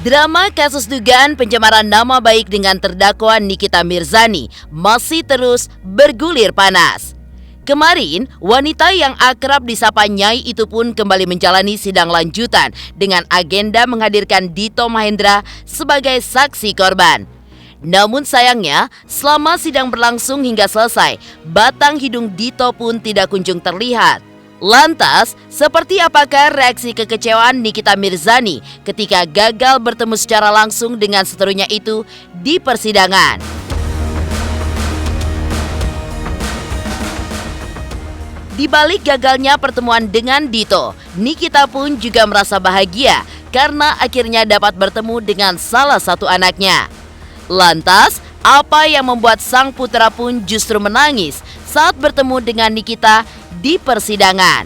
Drama kasus dugaan pencemaran nama baik dengan terdakwa Nikita Mirzani masih terus bergulir panas. Kemarin, wanita yang akrab disapa Nyai itu pun kembali menjalani sidang lanjutan dengan agenda menghadirkan Dito Mahendra sebagai saksi korban. Namun sayangnya, selama sidang berlangsung hingga selesai, batang hidung Dito pun tidak kunjung terlihat. Lantas, seperti apakah reaksi kekecewaan Nikita Mirzani ketika gagal bertemu secara langsung dengan seterunya itu di persidangan? Di balik gagalnya pertemuan dengan Dito, Nikita pun juga merasa bahagia karena akhirnya dapat bertemu dengan salah satu anaknya. Lantas, apa yang membuat sang putra pun justru menangis saat bertemu dengan Nikita di persidangan?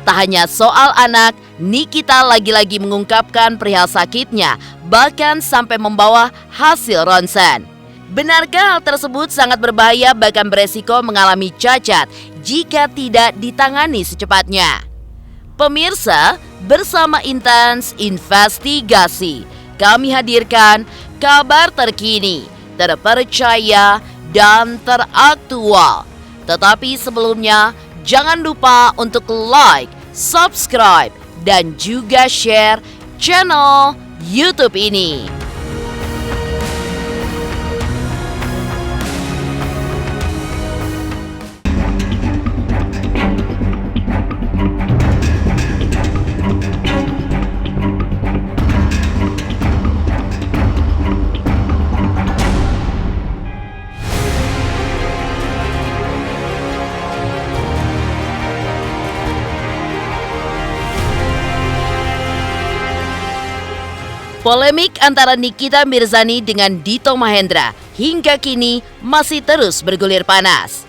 Tak hanya soal anak, Nikita lagi-lagi mengungkapkan perihal sakitnya, bahkan sampai membawa hasil ronsen. Benarkah hal tersebut sangat berbahaya bahkan beresiko mengalami cacat jika tidak ditangani secepatnya? Pemirsa, bersama Intens Investigasi, kami hadirkan kabar terkini, terpercaya, dan teraktual. Tetapi sebelumnya, jangan lupa untuk like, subscribe, dan juga share channel YouTube ini. Polemik antara Nikita Mirzani dengan Dito Mahendra hingga kini masih terus bergulir panas.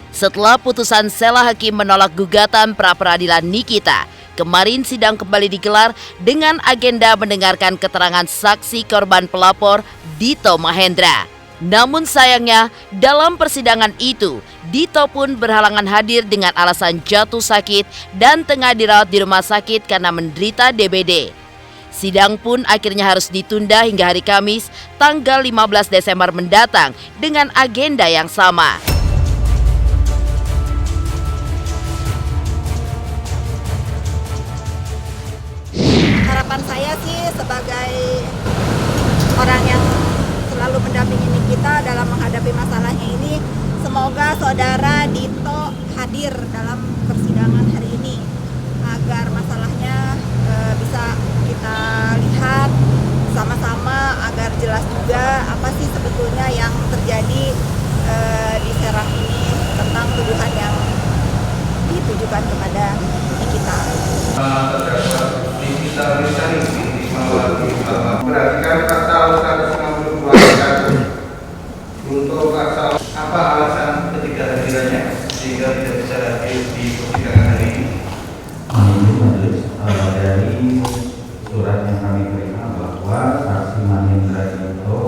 Setelah putusan Sela Hakim menolak gugatan pra-peradilan Nikita, kemarin sidang kembali digelar dengan agenda mendengarkan keterangan saksi korban pelapor Dito Mahendra. Namun sayangnya, dalam persidangan itu, Dito pun berhalangan hadir dengan alasan jatuh sakit dan tengah dirawat di rumah sakit karena menderita DBD. Sidang pun akhirnya harus ditunda hingga hari Kamis, tanggal 15 Desember mendatang dengan agenda yang sama. Harapan saya sih sebagai orang yang selalu mendampingi Nikita dalam menghadapi masalahnya ini, semoga saudara Dito hadir dalam persidangan hari ini agar masalahnya bisa kita lihat sama-sama agar jelas juga apa sih sebetulnya yang terjadi di Serang ini tentang tuduhan yang ditujukan kepada Nikita. Nikita Mirzani berarti kan pasal 162 untuk pasal apa alasan ketidakhadirannya sehingga tidak bisa hadir di persidangan hari ini? Dari surat yang kami terima bahwa saksi Mahendra itu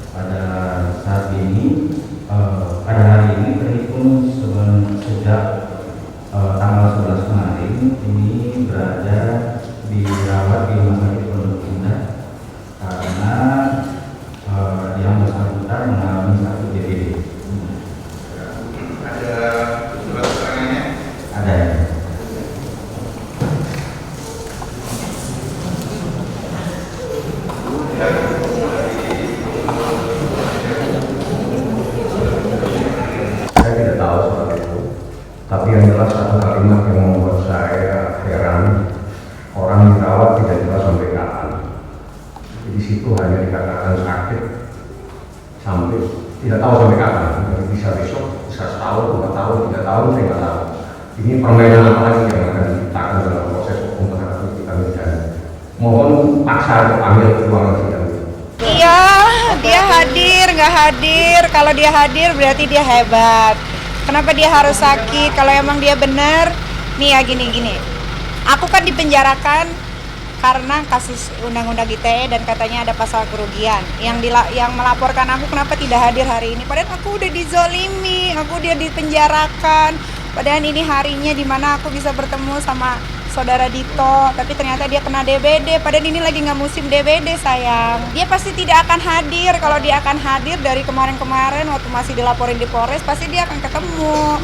pada saat ini pada hari ini terhitung sejak tanggal 11 kemarin ini berada dirawat di rumah sakit Pondok Indah karena yang bersangkutan mengalami sakit DBD. Ada surat keterangannya? Ada. Tapi yang jelas satu kalimat yang membuat saya heran, orang dirawat tidak jelas sampai kapan. Di situ hanya dikatakan sakit sampai tidak tahu sampai kapan. Bisa besok, bisa setahun, 2 tahun, 3 tahun, saya nggak tahu. Ini permainan apa lagi yang akan diciptakan dalam proses hukum terhadap kita Mirzani. Mohon paksa untuk ambil ruangan sidang. Iya, dia hadir, nggak hadir. Kalau dia hadir berarti dia hebat. Kenapa dia harus sakit? Kalau emang dia benar, nih ya gini. Aku kan dipenjarakan karena kasus undang-undang ITE dan katanya ada pasal kerugian. Yang melaporkan aku kenapa tidak hadir hari ini? Padahal aku udah dizolimi, aku udah dipenjarakan. Padahal ini harinya dimana aku bisa bertemu sama saudara Dito, tapi ternyata dia kena DBD, padahal ini lagi nggak musim DBD sayang. Dia pasti tidak akan hadir. Kalau dia akan hadir dari kemarin-kemarin waktu masih dilaporin di Polres, pasti dia akan ketemu.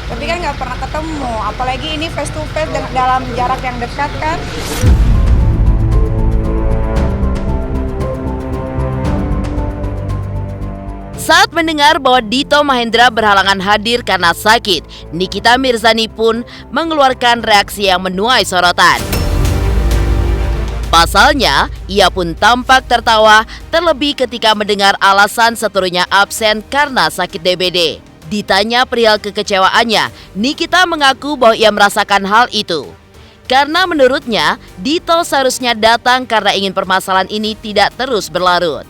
Tapi kan nggak pernah ketemu, apalagi ini face to face dalam jarak yang dekat kan. Saat mendengar bahwa Dito Mahendra berhalangan hadir karena sakit, Nikita Mirzani pun mengeluarkan reaksi yang menuai sorotan. Pasalnya, ia pun tampak tertawa terlebih ketika mendengar alasan seterusnya absen karena sakit DBD. Ditanya perihal kekecewaannya, Nikita mengaku bahwa ia merasakan hal itu. Karena menurutnya, Dito seharusnya datang karena ingin permasalahan ini tidak terus berlarut.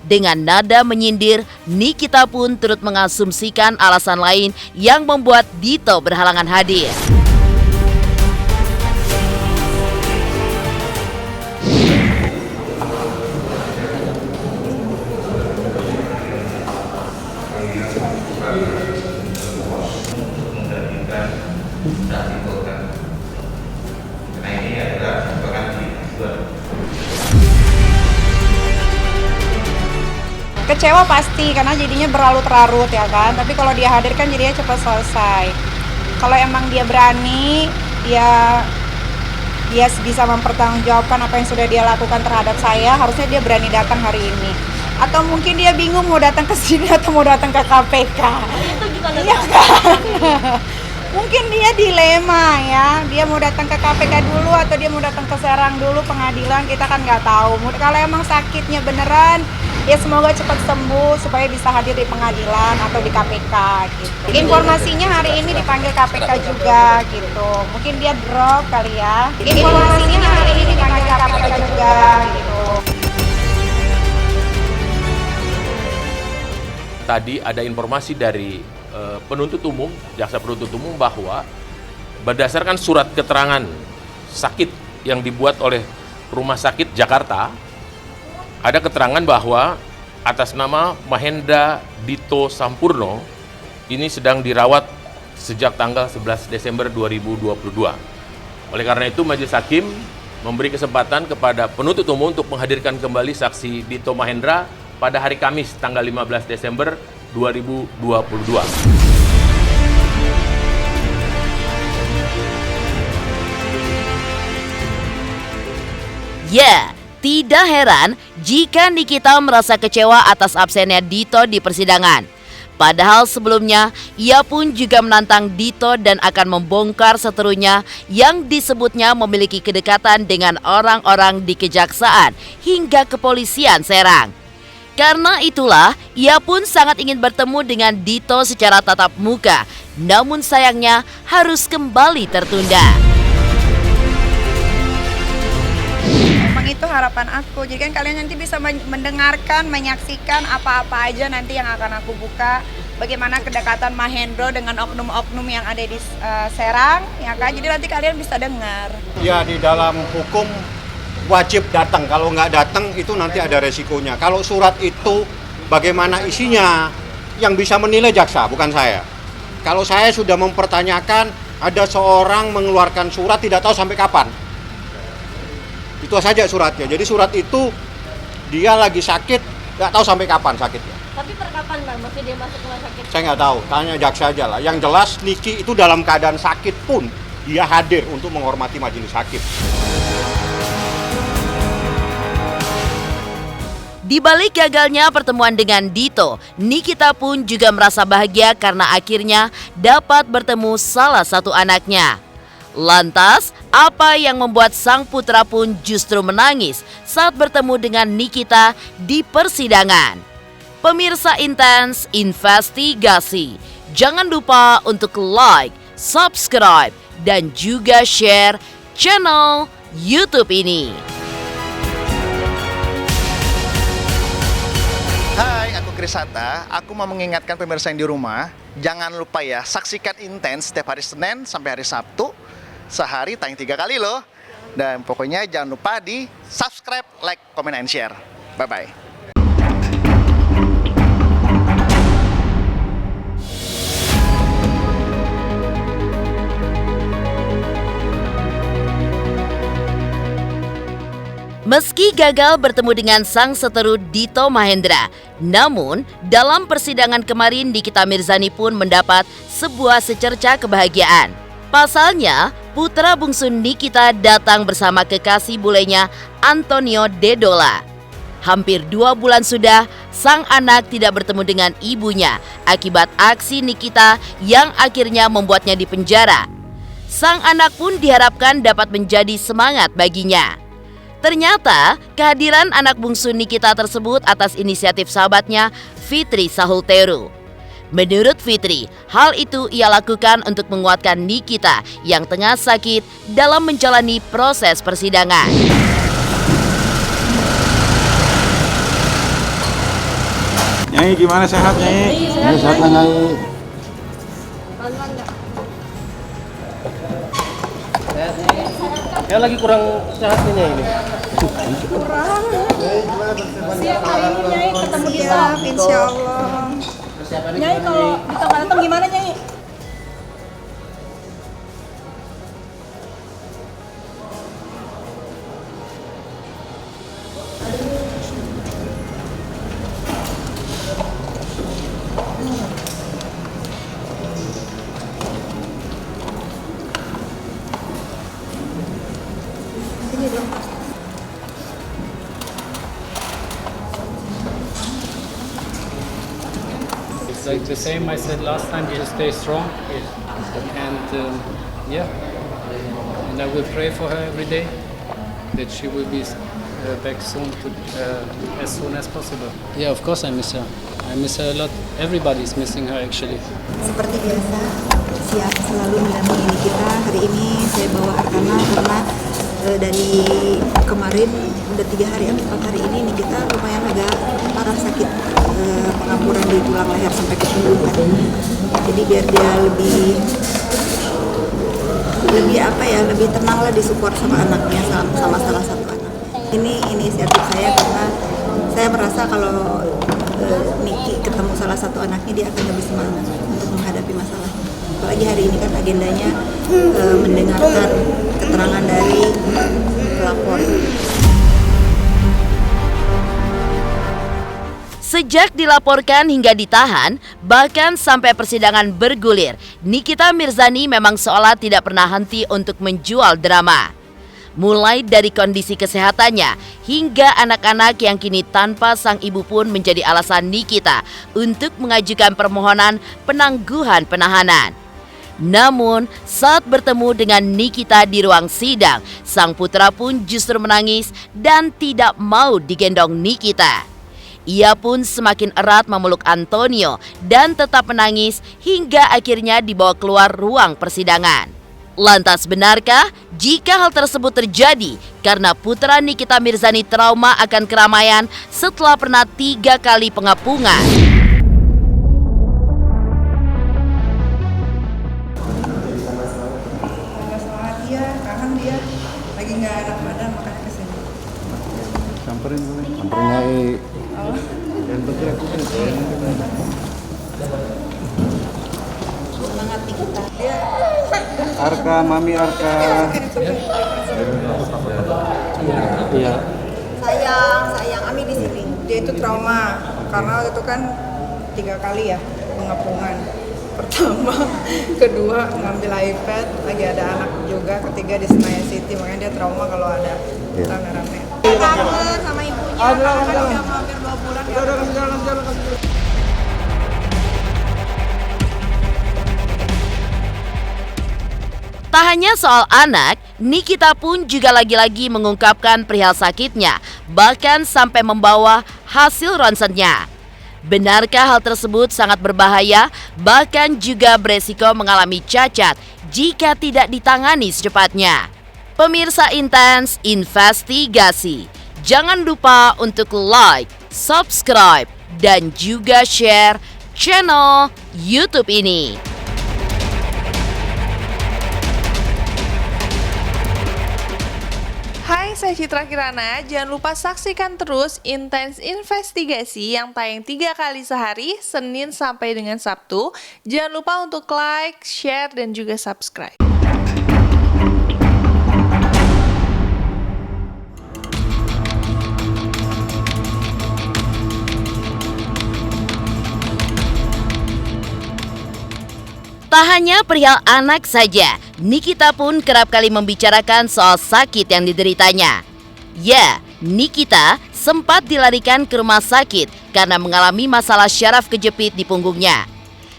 Dengan nada menyindir, Nikita pun turut mengasumsikan alasan lain yang membuat Dito berhalangan hadir. Kecewa pasti karena jadinya berlarut-larut ya kan, tapi kalau dia hadir kan jadinya cepat selesai. Kalau emang dia berani, dia bisa mempertanggungjawabkan apa yang sudah dia lakukan terhadap saya, harusnya dia berani datang hari ini. Atau mungkin dia bingung mau datang ke sini atau mau datang ke KPK. Itu gimana? Iya kan? Mungkin dia dilema ya, dia mau datang ke KPK dulu atau dia mau datang ke Serang dulu pengadilan, kita kan nggak tahu. Kalau emang sakitnya beneran, ya semoga cepat sembuh supaya bisa hadir di pengadilan atau di KPK gitu. Informasinya hari ini dipanggil KPK juga gitu. Mungkin dia drop kali ya. Informasinya hari ini dipanggil KPK juga gitu. Tadi ada informasi dari penuntut umum, jaksa penuntut umum bahwa berdasarkan surat keterangan sakit yang dibuat oleh Rumah Sakit Jakarta, ada keterangan bahwa atas nama Mahendra Dito Sampurno ini sedang dirawat sejak tanggal 11 Desember 2022. Oleh karena itu Majelis Hakim memberi kesempatan kepada penuntut umum untuk menghadirkan kembali saksi Dito Mahendra pada hari Kamis tanggal 15 Desember 2022. Ya, tidak heran jika Nikita merasa kecewa atas absennya Dito di persidangan. Padahal sebelumnya, ia pun juga menantang Dito dan akan membongkar seterunya yang disebutnya memiliki kedekatan dengan orang-orang di kejaksaan hingga kepolisian Serang. Karena itulah, ia pun sangat ingin bertemu dengan Dito secara tatap muka, namun sayangnya harus kembali tertunda. Emang itu harapan aku, jadi kan kalian nanti bisa mendengarkan, menyaksikan apa-apa aja nanti yang akan aku buka. Bagaimana kedekatan Mahendra dengan oknum-oknum yang ada di Serang, ya kan? Jadi nanti kalian bisa dengar. Ya, di dalam hukum wajib datang, kalau nggak datang itu nanti ada resikonya. Kalau surat itu bagaimana isinya, yang bisa menilai jaksa, bukan saya. Kalau saya sudah mempertanyakan, ada seorang mengeluarkan surat tidak tahu sampai kapan. Itu saja suratnya. Jadi surat itu dia lagi sakit, nggak tahu sampai kapan sakitnya. Tapi per kapan Bang, masih dia masuk rumah sakit? Saya nggak tahu, tanya jaksa aja lah. Yang jelas Niki itu dalam keadaan sakit pun dia hadir untuk menghormati majelis hakim. Di balik gagalnya pertemuan dengan Dito, Nikita pun juga merasa bahagia karena akhirnya dapat bertemu salah satu anaknya. Lantas, apa yang membuat sang putra pun justru menangis saat bertemu dengan Nikita di persidangan? Pemirsa Intens Investigasi, jangan lupa untuk like, subscribe, dan juga share channel YouTube ini. Hai, aku Krisanta. Aku mau mengingatkan pemirsa yang di rumah, jangan lupa ya, saksikan Intens setiap hari Senin sampai hari Sabtu. Sehari tayang 3 kali loh. Dan pokoknya jangan lupa di subscribe, like, comment, and share. Bye-bye. Meski gagal bertemu dengan sang seteru Dito Mahendra, namun dalam persidangan kemarin Nikita Mirzani pun mendapat sebuah secerca kebahagiaan. Pasalnya, putra bungsu Nikita datang bersama kekasih bulenya Antonio Dedola. Hampir 2 bulan sudah, sang anak tidak bertemu dengan ibunya akibat aksi Nikita yang akhirnya membuatnya dipenjara. Sang anak pun diharapkan dapat menjadi semangat baginya. Ternyata, kehadiran anak bungsu Nikita tersebut atas inisiatif sahabatnya, Fitri Sahulteru. Menurut Fitri, hal itu ia lakukan untuk menguatkan Nikita yang tengah sakit dalam menjalani proses persidangan. Nyai gimana sehat Nyai? Sehat lah Nyai. Ya lagi kurang sehat nih Nyai ini. Siap hari ini Nyai ketemu dia, insya Allah. Nyai kalau kita nggak datang gimana Nyai? It's like the same I said last time, just stay strong. And and I will pray for her every day that she will be back soon as soon as possible. Yeah, of course I miss her. I miss her a lot. Everybody's missing her actually. Seperti biasa, siap selalu mendampingi kita. Hari ini saya bawa Arkana karena dari kemarin udah 3 hari atau 4 hari ini Nikita lumayan agak parah sakit, pengapuran di tulang leher sampai ke punggung kan. Jadi biar dia lebih lebih tenang lah, disupport sama anaknya, sama salah satu anak. Ini inisiatif saya karena saya merasa kalau Niki ketemu salah satu anaknya dia akan lebih semangat untuk menghadapi masalahnya. Apalagi hari ini kan agendanya mendengarkan keterangan dari pelapor. Sejak dilaporkan hingga ditahan, bahkan sampai persidangan bergulir, Nikita Mirzani memang seolah tidak pernah henti untuk menjual drama. Mulai dari kondisi kesehatannya hingga anak-anak yang kini tanpa sang ibu pun menjadi alasan Nikita untuk mengajukan permohonan penangguhan penahanan. Namun, saat bertemu dengan Nikita di ruang sidang, sang putra pun justru menangis dan tidak mau digendong Nikita. Ia pun semakin erat memeluk Antonio dan tetap menangis hingga akhirnya dibawa keluar ruang persidangan. Lantas benarkah jika hal tersebut terjadi karena putra Nikita Mirzani trauma akan keramaian setelah pernah 3 kali pengapungan? Dia kangen, dia lagi nggak enak badan makanya kesini. Samperin Nyai. Semangat Nikita. Arka, Mami Arka. Iya. Sayang Ami di sini. Dia itu trauma karena waktu itu kan 3 kali ya pengapungan. Pertama, kedua ngambil iPad, lagi ada anak juga, ketiga di Senayan City, makanya dia trauma kalau ada rame-rame. Kangen sama ibunya, karena udah hampir 2 bulan. Tak hanya soal anak, Nikita pun juga lagi-lagi mengungkapkan perihal sakitnya, bahkan sampai membawa hasil ronsennya. Benarkah hal tersebut sangat berbahaya, bahkan juga beresiko mengalami cacat jika tidak ditangani secepatnya? Pemirsa Intens Investigasi, jangan lupa untuk like, subscribe, dan juga share channel YouTube ini. Hai, saya Citra Kirana. Jangan lupa saksikan terus Intens Investigasi yang tayang 3 kali sehari, Senin sampai dengan Sabtu. Jangan lupa untuk like, share, dan juga subscribe. Tak hanya perihal anak saja, Nikita pun kerap kali membicarakan soal sakit yang dideritanya. Ya, Nikita sempat dilarikan ke rumah sakit karena mengalami masalah syaraf kejepit di punggungnya.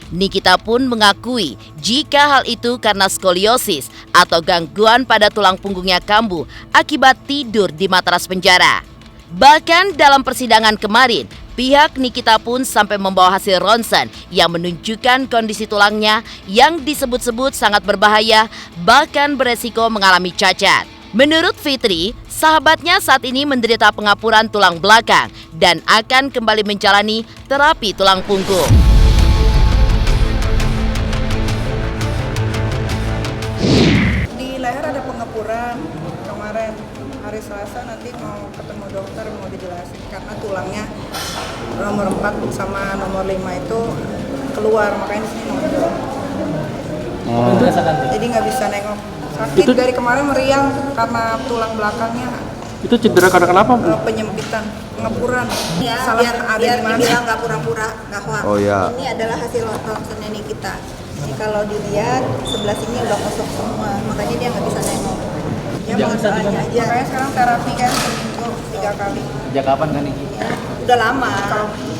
Nikita pun mengakui jika hal itu karena skoliosis atau gangguan pada tulang punggungnya kambuh akibat tidur di matras penjara. Bahkan dalam persidangan kemarin, pihak Nikita pun sampai membawa hasil ronsen yang menunjukkan kondisi tulangnya yang disebut-sebut sangat berbahaya, bahkan beresiko mengalami cacat. Menurut Fitri, sahabatnya saat ini menderita pengapuran tulang belakang dan akan kembali menjalani terapi tulang punggung. Di leher ada pengapuran kemarin. Hari Selasa nanti mau ketemu dokter, mau dijelasin karena tulangnya nomor 4 sama nomor 5 itu keluar, makanya di sini nonjol. Jadi nggak bisa nengok. Sakit itu, dari kemarin meriang karena tulang belakangnya. Itu cedera karena kenapa, Bu? Penyempitan, pengapuran. Ya, Salah biar dibilang nggak pura-pura, nggak hoax. Oh ya. Ini adalah hasil ronsennya Nikita. Jadi kalau dilihat sebelah sini udah kosong semua, makanya dia nggak bisa nengok. Ya mohon doanya aja. Makanya sekarang terapi kan seminggu 3 kali. Sejak kapan kan ini? Ya, udah lama.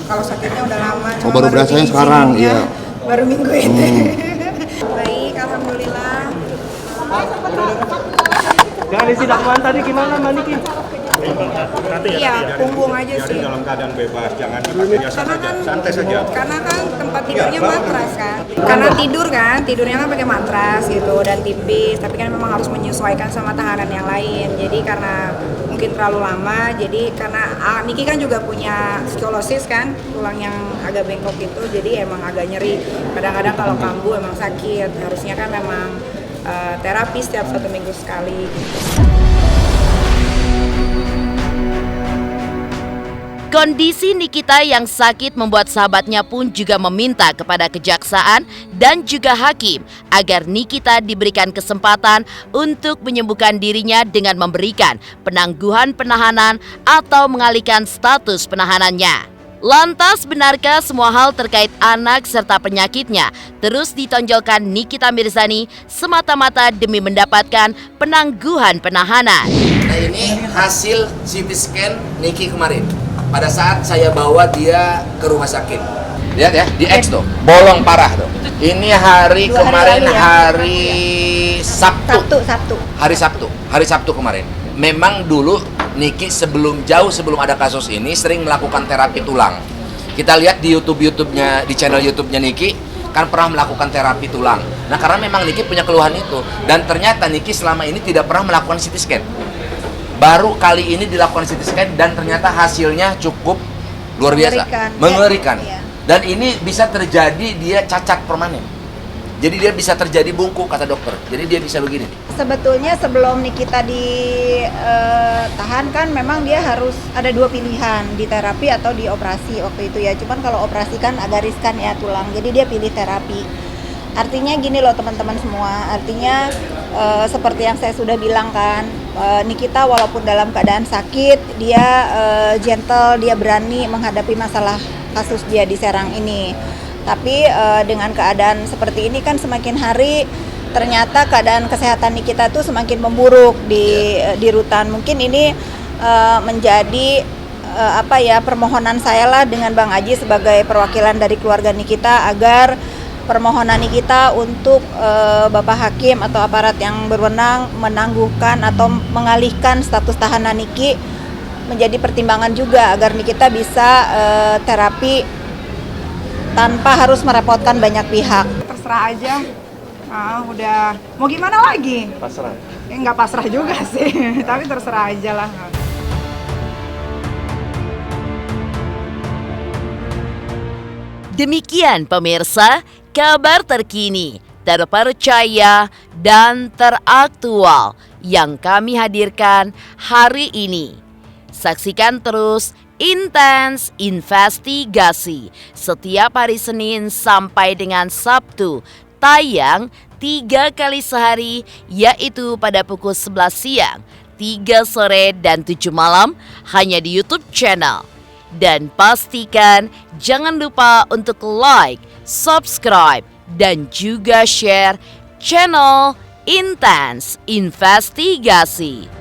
Kalau sakitnya udah lama. Oh, baru berasanya sekarang, iya. Baru minggu ini. Baik, alhamdulillah. Jangan isi dakwaan tadi gimana, Mbak Niki? Iya, punggung aja sih. Dalam keadaan bebas, jangan biasa saja, santai saja. Karena kan tempat tidurnya matras kan. Karena tidurnya kan pakai matras gitu dan tipis, tapi kan memang harus menyesuaikan sama tahanan yang lain. Jadi karena mungkin terlalu lama, jadi karena Niki kan juga punya skolosis kan, tulang yang agak bengkok itu, jadi emang agak nyeri. Kadang-kadang kalau kambuh emang sakit, harusnya kan memang terapi setiap 1 minggu sekali gitu. Kondisi Nikita yang sakit membuat sahabatnya pun juga meminta kepada kejaksaan dan juga hakim agar Nikita diberikan kesempatan untuk menyembuhkan dirinya dengan memberikan penangguhan penahanan atau mengalihkan status penahanannya. Lantas benarkah semua hal terkait anak serta penyakitnya terus ditonjolkan Nikita Mirzani semata-mata demi mendapatkan penangguhan penahanan? Nah, ini hasil CT scan Niki kemarin. Pada saat saya bawa dia ke rumah sakit. Lihat ya, di X tuh, bolong parah tuh. Ini hari kemarin hari Sabtu. Hari Sabtu kemarin. Memang dulu Niki jauh sebelum ada kasus ini sering melakukan terapi tulang. Kita lihat di YouTube-nya, di channel YouTube-nya Niki kan pernah melakukan terapi tulang. Nah, karena memang Niki punya keluhan itu dan ternyata Niki selama ini tidak pernah melakukan CT scan. Baru kali ini dilakukan CT scan dan ternyata hasilnya cukup luar biasa, mengerikan. Ya. Dan ini bisa terjadi dia cacat permanen. Jadi dia bisa terjadi bungkuk kata dokter. Jadi dia bisa begini. Sebetulnya sebelum Nikita ditahan kan memang dia harus ada 2 pilihan, di terapi atau di operasi waktu itu ya. Cuman kalau operasi kan agak riskan ya tulang, jadi dia pilih terapi. Artinya gini loh teman-teman semua, artinya seperti yang saya sudah bilang kan, Nikita walaupun dalam keadaan sakit, dia gentle, dia berani menghadapi masalah kasus dia di Serang ini. Tapi dengan keadaan seperti ini kan semakin hari ternyata keadaan kesehatan Nikita tuh semakin memburuk di rutan. Mungkin ini menjadi permohonan saya lah dengan Bang Aji sebagai perwakilan dari keluarga Nikita agar permohonan Nikita untuk Bapak Hakim atau aparat yang berwenang menangguhkan atau mengalihkan status tahanan Niki menjadi pertimbangan juga agar Nikita bisa terapi tanpa harus merepotkan banyak pihak. Terserah aja, udah mau gimana lagi? Pasrah? Nggak pasrah juga sih, tapi terserah aja lah. Demikian pemirsa, kabar terkini, terpercaya, dan teraktual yang kami hadirkan hari ini. Saksikan terus Intens Investigasi setiap hari Senin sampai dengan Sabtu, tayang 3 kali sehari, yaitu pada pukul 11 siang, 3 sore, dan 7 malam, hanya di YouTube channel. Dan pastikan jangan lupa untuk like, subscribe, dan juga share channel Intens Investigasi.